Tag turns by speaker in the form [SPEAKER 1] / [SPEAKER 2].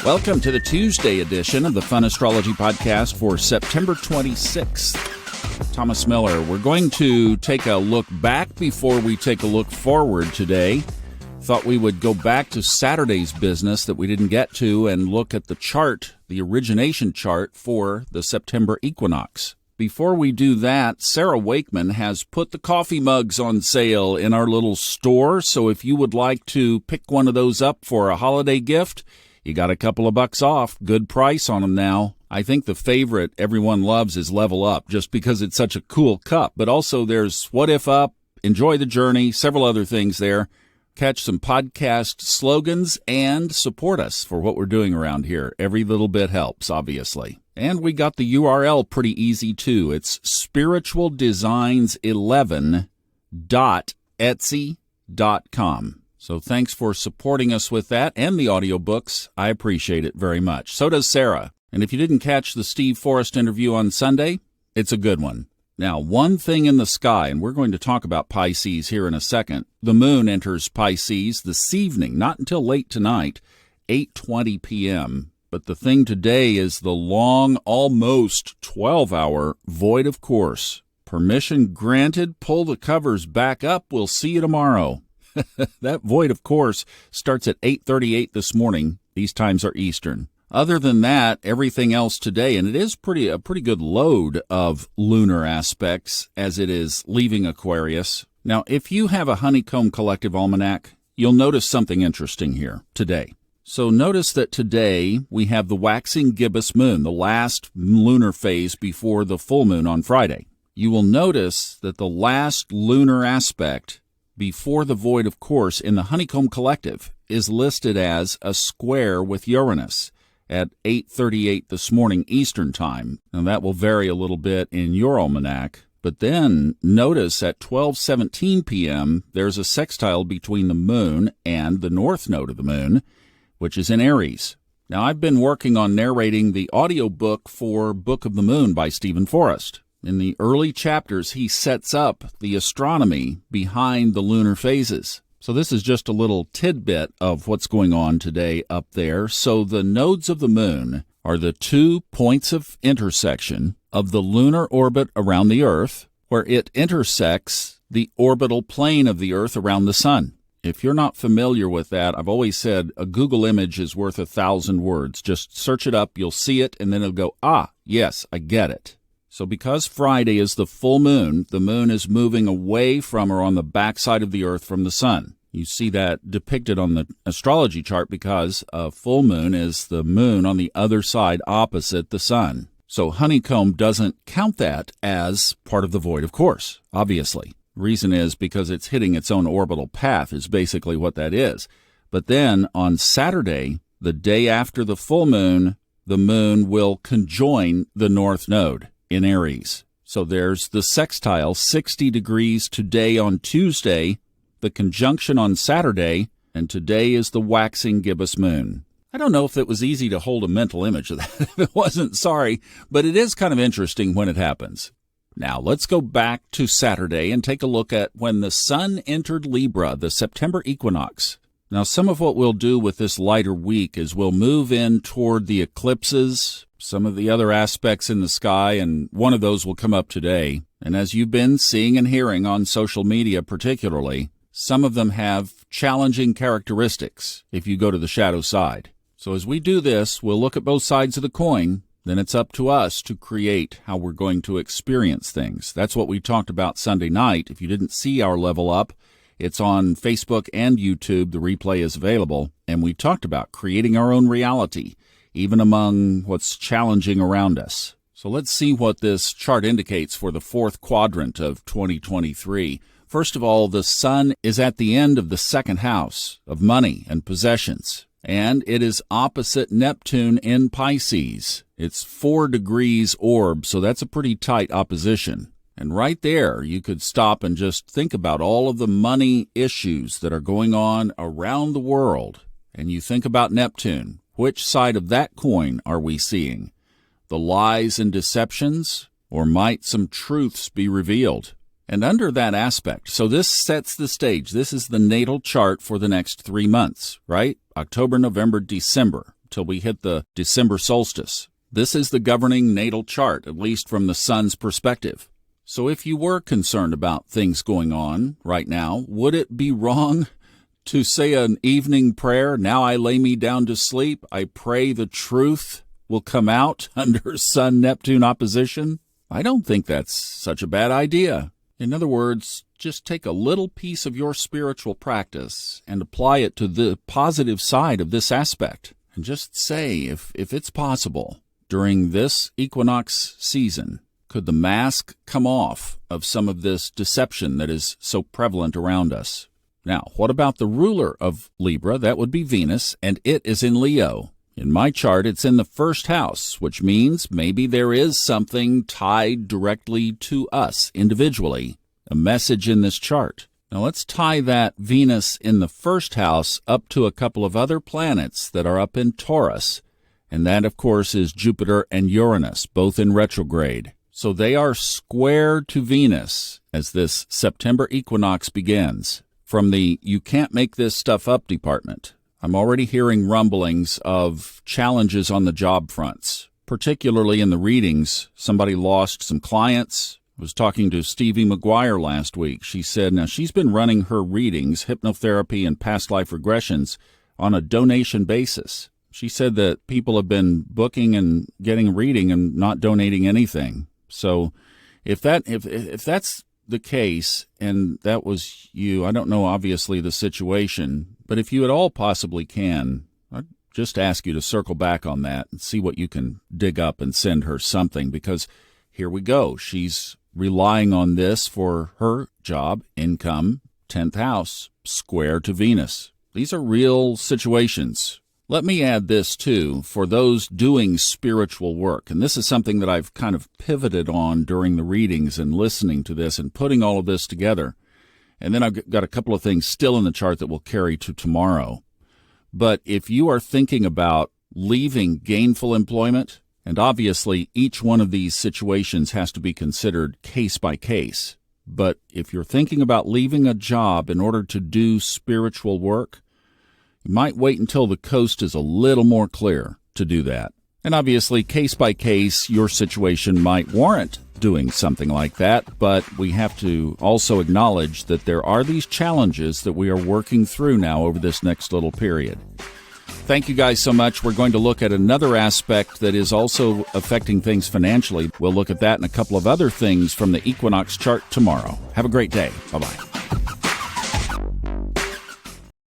[SPEAKER 1] Welcome to the Tuesday edition of the Fun Astrology Podcast for September 26th. Thomas Miller. We're going to take a look back before we take a look forward today. Thought we would go back to Saturday's business that we didn't get to and look at the chart, the origination chart for the September equinox. Before we do that, Sarah Wakeman has put the coffee mugs on sale in our little store, so if you would like to pick one of those up for a holiday gift, you got a couple of bucks off. Good price on them now. I think the favorite everyone loves is Level Up, just because it's such a cool cup, but also there's What If Up, Enjoy the Journey, several other things there. Catch some podcast slogans and support us for what we're doing around here. Every little bit helps, obviously. And we got the URL pretty easy, too. It's spiritualdesigns11.etsy.com. So thanks for supporting us with that and the audiobooks. I appreciate it very much. So does Sarah. And if you didn't catch the Steve Forrest interview on Sunday, it's a good one. Now, one thing in the sky, and we're going to talk about Pisces here in a second. The moon enters Pisces this evening, not until late tonight, 8:20 p.m., but the thing today is the long, almost 12-hour void of course. Permission granted. Pull the covers back up. We'll see you tomorrow. That void of course starts at 8:38 this morning. These times are Eastern. Other than that, everything else today, and it is a pretty good load of lunar aspects as it is leaving Aquarius. Now, if you have a Honeycomb Collective Almanac, you'll notice something interesting here today. So notice that today we have the waxing gibbous moon, the last lunar phase before the full moon on Friday. You will notice that the last lunar aspect before the void of course in the Honeycomb Collective is listed as a square with Uranus at 8:38 this morning Eastern Time. Now that will vary a little bit in your almanac. But then notice at 12:17 p.m. there's a sextile between the moon and the north node of the moon, which is in Aries. Now, I've been working on narrating the audiobook for Book of the Moon by Stephen Forrest. In the early chapters, he sets up the astronomy behind the lunar phases. So this is just a little tidbit of what's going on today up there. So the nodes of the moon are the 2 points of intersection of the lunar orbit around the Earth, where it intersects the orbital plane of the Earth around the sun. If you're not familiar with that, I've always said a Google image is worth 1,000 words. Just search it up, you'll see it, and then it'll go, yes, I get it. So because Friday is the full moon, the moon is moving away from or on the backside of the Earth from the sun. You see that depicted on the astrology chart because a full moon is the moon on the other side opposite the sun. So Honeycomb doesn't count that as part of the void of course, obviously. Reason is because it's hitting its own orbital path is basically what that is. But then on Saturday, the day after the full moon, the moon will conjoin the north node in Aries. So there's the sextile, 60 degrees today on Tuesday, the conjunction on Saturday, and today is the waxing gibbous moon. I don't know if it was easy to hold a mental image of that. If it wasn't, sorry, but it is kind of interesting when it happens. Now, let's go back to Saturday and take a look at when the sun entered Libra, the September equinox. Now, some of what we'll do with this lighter week is we'll move in toward the eclipses, some of the other aspects in the sky, and one of those will come up today. And as you've been seeing and hearing on social media particularly, some of them have challenging characteristics if you go to the shadow side. So as we do this, we'll look at both sides of the coin. Then it's up to us to create how we're going to experience things. That's what we talked about Sunday night. If you didn't see our Level Up, it's on Facebook and YouTube. The replay is available. And we talked about creating our own reality, even among what's challenging around us. So let's see what this chart indicates for the fourth quadrant of 2023. First of all, the sun is at the end of the second house of money and possessions. And it is opposite Neptune in Pisces. It's 4 degrees orb, so that's a pretty tight opposition. And right there, you could stop and just think about all of the money issues that are going on around the world. And you think about Neptune. Which side of that coin are we seeing? The lies and deceptions, or might some truths be revealed? And under that aspect, so this sets the stage. This is the natal chart for the next 3 months, right? October, November, December. till we hit the December solstice. This is the governing natal chart, at least from the sun's perspective. So if you were concerned about things going on right now, would it be wrong to say an evening prayer? Now I lay me down to sleep. I pray the truth will come out under Sun-Neptune opposition. I don't think that's such a bad idea. In other words, just take a little piece of your spiritual practice and apply it to the positive side of this aspect. And just say, if it's possible, during this equinox season, could the mask come off of some of this deception that is so prevalent around us? Now, what about the ruler of Libra? That would be Venus, and it is in Leo. In my chart, it's in the first house, which means maybe there is something tied directly to us individually, a message in this chart. Now let's tie that Venus in the first house up to a couple of other planets that are up in Taurus, and that, of course, is Jupiter and Uranus, both in retrograde. So they are square to Venus as this September equinox begins. From the "you can't make this stuff up" department, I'm already hearing rumblings of challenges on the job fronts, particularly in the readings. Somebody lost some clients. I was talking to Stevie McGuire last week. She said now she's been running her readings, hypnotherapy and past life regressions, on a donation basis. She said that people have been booking and getting a reading and not donating anything. So if that's the case, and that was you, I don't know obviously the situation, but if you at all possibly can, I'd just ask you to circle back on that and see what you can dig up and send her something, because here we go. She's relying on this for her job, income, 10th house, square to Venus. These are real situations. Let me add this, too, for those doing spiritual work, and this is something that I've kind of pivoted on during the readings and listening to this and putting all of this together. And then I've got a couple of things still in the chart that we'll carry to tomorrow. But if you are thinking about leaving gainful employment, and obviously each one of these situations has to be considered case by case, but if you're thinking about leaving a job in order to do spiritual work, you might wait until the coast is a little more clear to do that. And obviously, case by case, your situation might warrant doing something like that, but we have to also acknowledge that there are these challenges that we are working through now over this next little period. Thank you guys so much. We're going to look at another aspect that is also affecting things financially. We'll look at that and a couple of other things from the equinox chart tomorrow. Have a great day. Bye-bye.